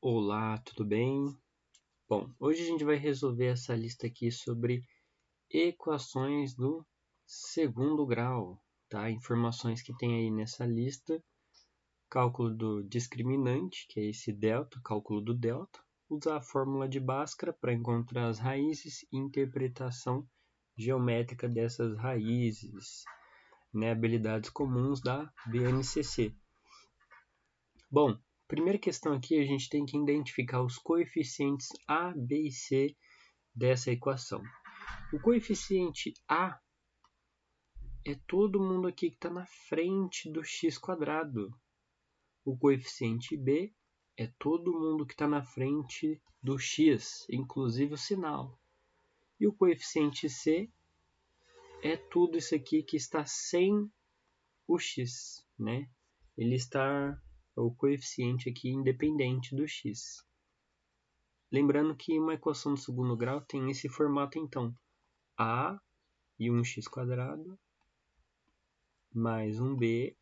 Olá, tudo bem? Bom, hoje a gente vai resolver essa lista aqui sobre equações do segundo grau, tá? Informações que tem aí nessa lista, cálculo do discriminante, que é esse delta, cálculo do delta, usar a fórmula de Bhaskara para encontrar as raízes e interpretação geométrica dessas raízes, né? Habilidades comuns da BNCC. Bom, primeira questão aqui, a gente tem que identificar os coeficientes A, B e C dessa equação. O coeficiente A é todo mundo aqui que está na frente do x². O coeficiente B é todo mundo que está na frente do x, inclusive o sinal. E o coeficiente C é tudo isso aqui que está sem o x, né? Ele está, o coeficiente aqui independente do x. Lembrando que uma equação do segundo grau tem esse formato, então. A e um x² mais um b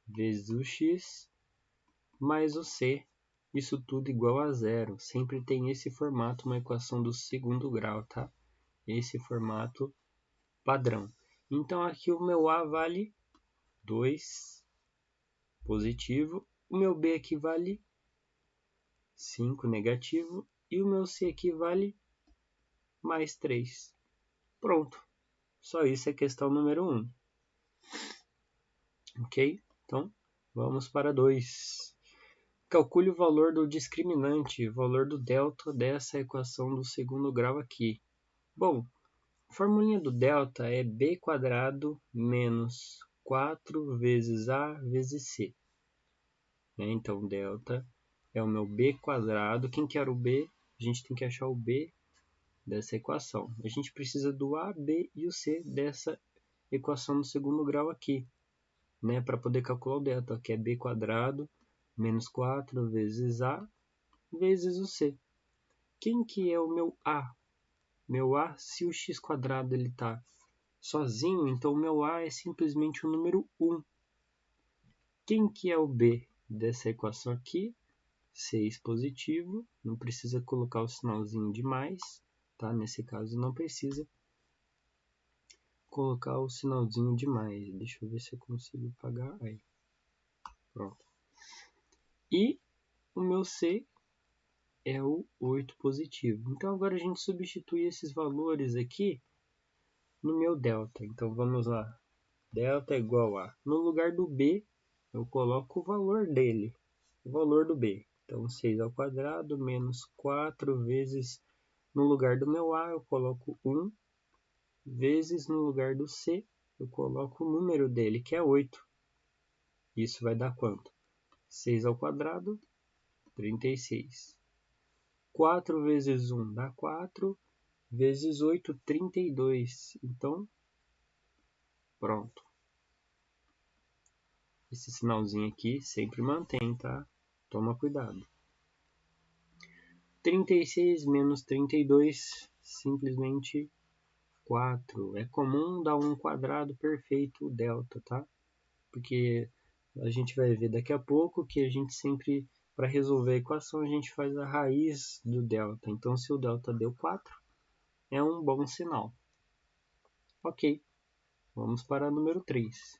vezes o x mais o c. Isso tudo igual a zero. Sempre tem esse formato, uma equação do segundo grau, tá? Esse formato padrão. Então, aqui o meu a vale 2 positivo. O meu b aqui vale 5 negativo. E o meu c aqui vale mais 3. Pronto. Só isso é questão número 1. Ok? Então, vamos para 2. Calcule o valor do discriminante, o valor do delta dessa equação do segundo grau aqui. Bom, a formulinha do delta é b² menos 4 vezes a vezes c. Então, delta é o meu b². Quem quer o b? A gente tem que achar o b dessa equação. A gente precisa do a, b e o c dessa equação do segundo grau aqui, né, para poder calcular o delta, que é b² menos 4 vezes a vezes o c. Quem que é o meu a? Meu a, se o x² ele está sozinho, então o meu a é simplesmente o número 1. Quem que é o b dessa equação aqui? 6 positivo, não precisa colocar o sinalzinho de mais, tá? Nesse caso não precisa colocar o sinalzinho de mais. Deixa eu ver se eu consigo apagar. Aí. Pronto. E o meu c é o 8 positivo. Então, agora a gente substitui esses valores aqui no meu delta. Então, vamos lá. Delta é igual a... No lugar do b, eu coloco o valor dele. O valor do b. Então, 6² menos 4 vezes... No lugar do meu a, eu coloco 1. Vezes no lugar do c, eu coloco o número dele, que é 8. Isso vai dar quanto? 6², 36. 4 vezes 1 dá 4, vezes 8, 32. Então, pronto. Esse sinalzinho aqui sempre mantém, tá? Toma cuidado. 36 menos 32, simplesmente 4. É comum dar um quadrado perfeito delta, tá? Porque a gente vai ver daqui a pouco que a gente sempre, para resolver a equação, a gente faz a raiz do delta. Então, se o delta deu 4, é um bom sinal. Ok, vamos para o número 3.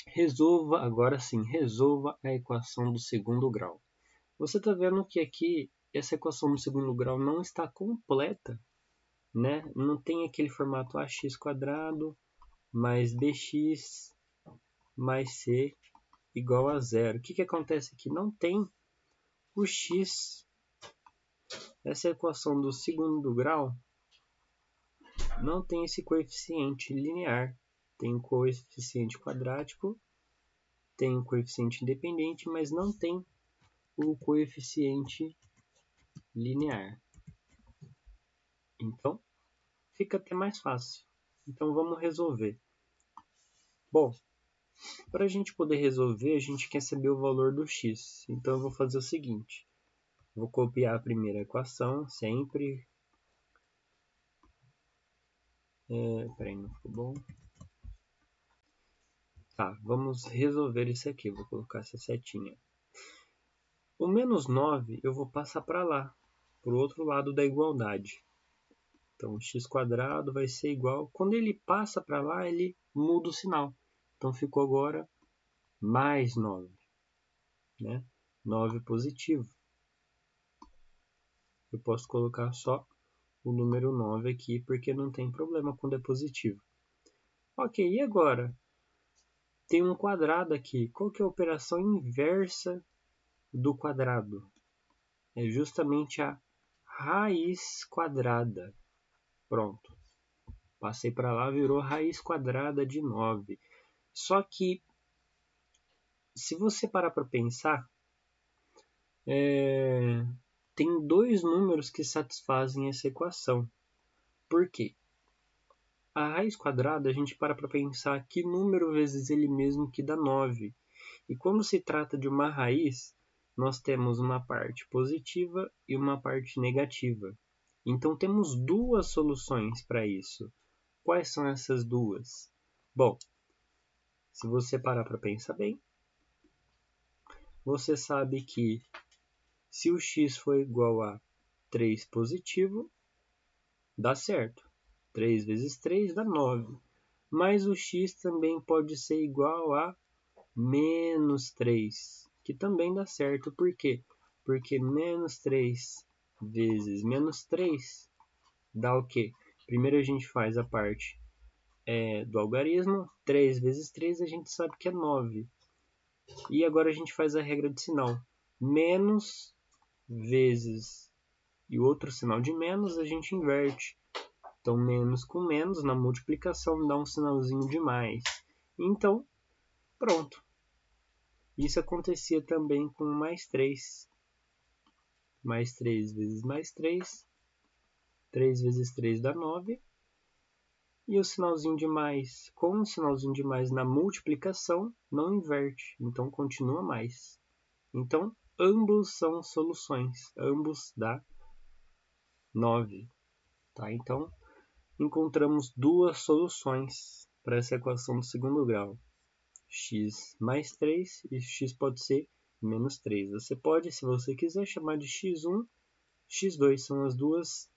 Resolva, agora sim, resolva a equação do segundo grau. Você está vendo que aqui essa equação do segundo grau não está completa, né? Não tem aquele formato ax² mais bx mais c igual a zero. O que acontece aqui? Não tem o x. Essa equação do segundo grau não tem esse coeficiente linear. Tem o coeficiente quadrático, tem o coeficiente independente, mas não tem o coeficiente linear. Então, fica até mais fácil. Então, vamos resolver. Bom, para a gente poder resolver, a gente quer saber o valor do x. Então, eu vou fazer o seguinte. Vou copiar a primeira equação, sempre. Peraí, não ficou bom. Tá, vamos resolver isso aqui. Vou colocar essa setinha. O menos 9 eu vou passar para lá, para o outro lado da igualdade. Então, x² vai ser igual... Quando ele passa para lá, ele muda o sinal. Então, ficou agora mais 9. Né? 9 positivo. Eu posso colocar só o número 9 aqui, porque não tem problema quando é positivo. Ok, e agora? Tem um quadrado aqui. Qual que é a operação inversa do quadrado? É justamente a raiz quadrada. Pronto. Passei para lá, virou raiz quadrada de 9. Só que, se você parar para pensar, tem dois números que satisfazem essa equação. Por quê? A raiz quadrada, a gente para pensar que número vezes ele mesmo que dá 9. E quando se trata de uma raiz, nós temos uma parte positiva e uma parte negativa. Então temos duas soluções para isso. Quais são essas duas? Bom, se você parar para pensar bem, você sabe que se o x for igual a 3 positivo, dá certo. 3 vezes 3 dá 9. Mas o x também pode ser igual a menos 3, que também dá certo. Por quê? Porque menos 3 vezes menos 3 dá o quê? Primeiro a gente faz a parte do algarismo. 3 vezes 3 a gente sabe que é 9. E agora a gente faz a regra de sinal. Menos vezes e o outro sinal de menos a gente inverte. Então, menos com menos na multiplicação dá um sinalzinho de mais. Então, pronto. Isso acontecia também com mais 3. Mais 3 vezes mais 3. 3 vezes 3 dá 9. E o sinalzinho de mais com o sinalzinho de mais na multiplicação não inverte. Então, continua mais. Então, ambos são soluções. Ambos dá 9. Tá? Então, encontramos duas soluções para essa equação do segundo grau. X mais 3 e x pode ser menos 3. Você pode, se você quiser, chamar de x1, x2. São as duas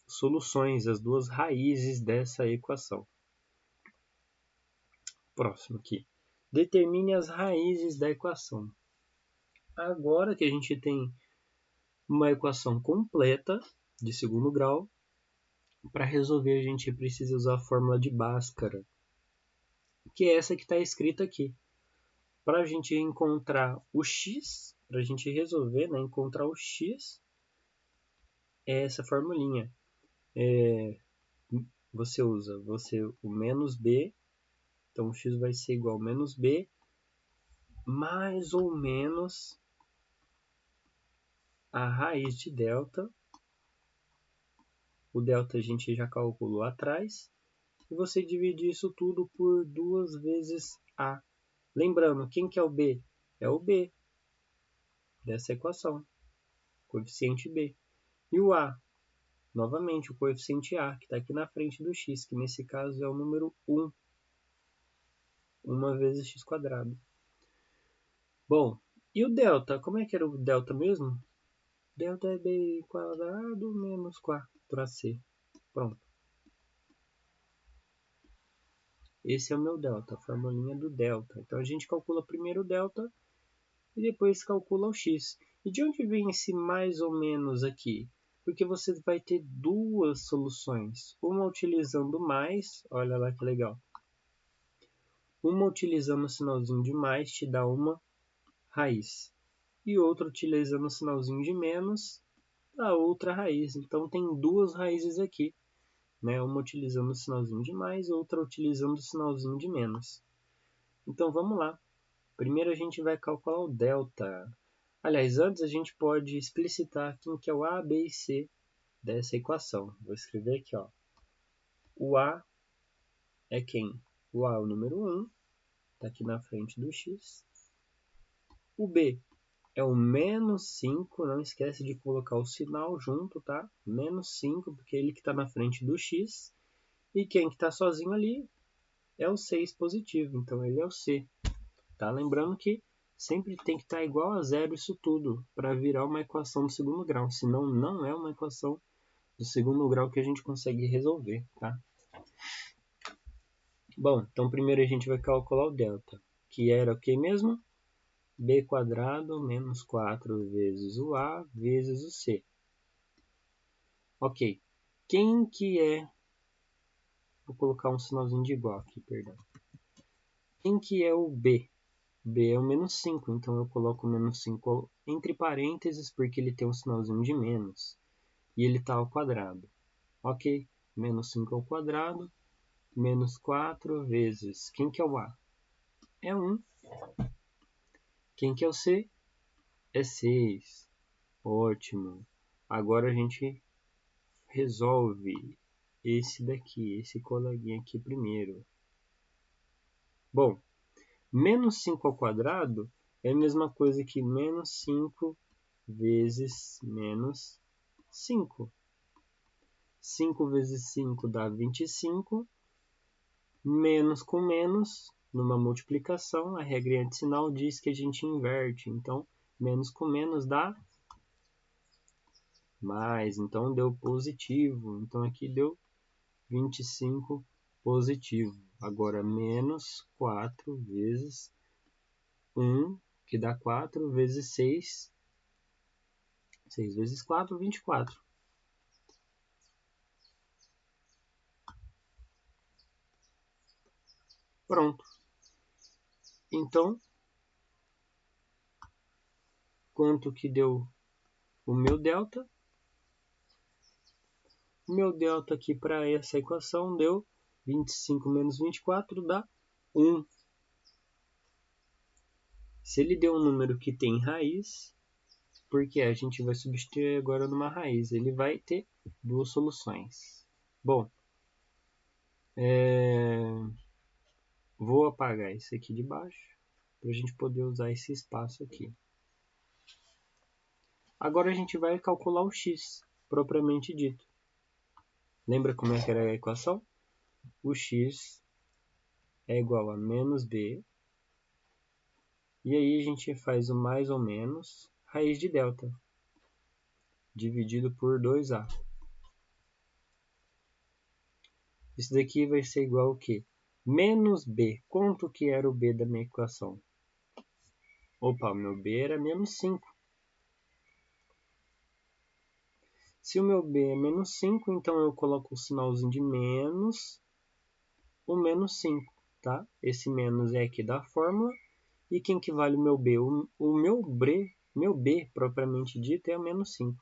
soluções, as duas raízes dessa equação. Próximo aqui. Determine as raízes da equação. Agora que a gente tem uma equação completa de segundo grau, para resolver a gente precisa usar a fórmula de Bhaskara, que é essa que está escrita aqui. Para a gente encontrar o x, para a gente resolver, né, encontrar o x, é essa formulinha. Você usa o menos b, então o x vai ser igual a menos b, mais ou menos a raiz de delta. O delta a gente já calculou atrás. E você divide isso tudo por 2 vezes a. Lembrando, quem que é o b? É o b dessa equação, coeficiente b. E o a? Novamente, o coeficiente a, que está aqui na frente do x, que nesse caso é o número 1. 1 vezes x². Bom, e o delta? Como é que era o delta mesmo? Delta é b² menos 4ac. Pronto. Esse é o meu delta, a formulinha do delta. Então a gente calcula primeiro o delta e depois calcula o x. E de onde vem esse mais ou menos aqui? Porque você vai ter duas soluções. Uma utilizando mais, olha lá que legal. Uma utilizando o sinalzinho de mais te dá uma raiz. E outra utilizando o sinalzinho de menos dá outra raiz. Então tem duas raízes aqui. Né? Uma utilizando o sinalzinho de mais, outra utilizando o sinalzinho de menos. Então vamos lá. Primeiro a gente vai calcular o delta. Aliás, antes a gente pode explicitar quem que é o a, b e c dessa equação. Vou escrever aqui, ó. O a é quem? O a é o número 1, está aqui na frente do x. O b é o menos 5, não esquece de colocar o sinal junto, tá? Menos 5, porque é ele que está na frente do x. E quem que está sozinho ali? é o 6 positivo, então ele é o C. Tá? Lembrando que sempre tem que estar igual a zero isso tudo para virar uma equação do segundo grau, senão não é uma equação do segundo grau que a gente consegue resolver. Tá? Bom, então primeiro a gente vai calcular o delta, que era o que mesmo? B² menos 4 vezes o A vezes o C. Ok, quem que é... Vou colocar um sinalzinho de igual aqui, perdão. Quem que é o B? B é o menos 5, então eu coloco o menos 5 entre parênteses, porque ele tem um sinalzinho de menos. E ele está ao quadrado. Ok, menos 5 ao quadrado, menos 4 vezes... Quem que é o A? É 1. Quem que é o C? É 6. Ótimo. Agora a gente resolve esse daqui, esse coleguinha aqui primeiro. Bom, menos 5 ao quadrado é a mesma coisa que menos 5 vezes menos 5. 5 vezes 5 dá 25. Menos com menos, numa multiplicação, a regra de sinal diz que a gente inverte. Então, menos com menos dá mais. Então, deu positivo. Então, aqui deu 25 positivo. Agora, menos 4 vezes 1, que dá 4, vezes 6. 6 vezes 4, 24. Pronto. Então, quanto que deu o meu delta? O meu delta aqui para essa equação deu 25 menos 24 dá 1. Se ele deu um número que tem raiz, porque a gente vai substituir agora numa raiz, ele vai ter duas soluções. Bom, vou apagar isso aqui de baixo para a gente poder usar esse espaço aqui. Agora a gente vai calcular o x, propriamente dito. Lembra como é que era a equação? O x é igual a menos b, e aí a gente faz o mais ou menos raiz de delta, dividido por 2a. Isso daqui vai ser igual ao quê? Menos b. Quanto que era o b da minha equação? Opa, o meu b era menos 5. Se o meu b é menos 5, então eu coloco o sinalzinho de menos, o menos 5, tá? Esse menos é aqui da fórmula. E quem que vale o meu b? Meu b, propriamente dito, é o menos 5.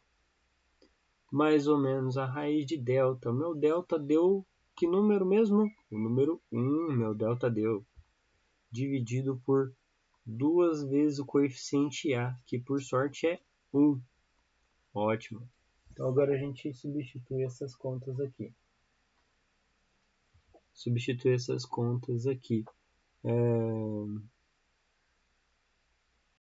Mais ou menos a raiz de delta. O meu delta deu que número mesmo? O número 1, meu delta deu. Dividido por 2 vezes o coeficiente A, que por sorte é 1. Ótimo. Então agora a gente substitui essas contas aqui.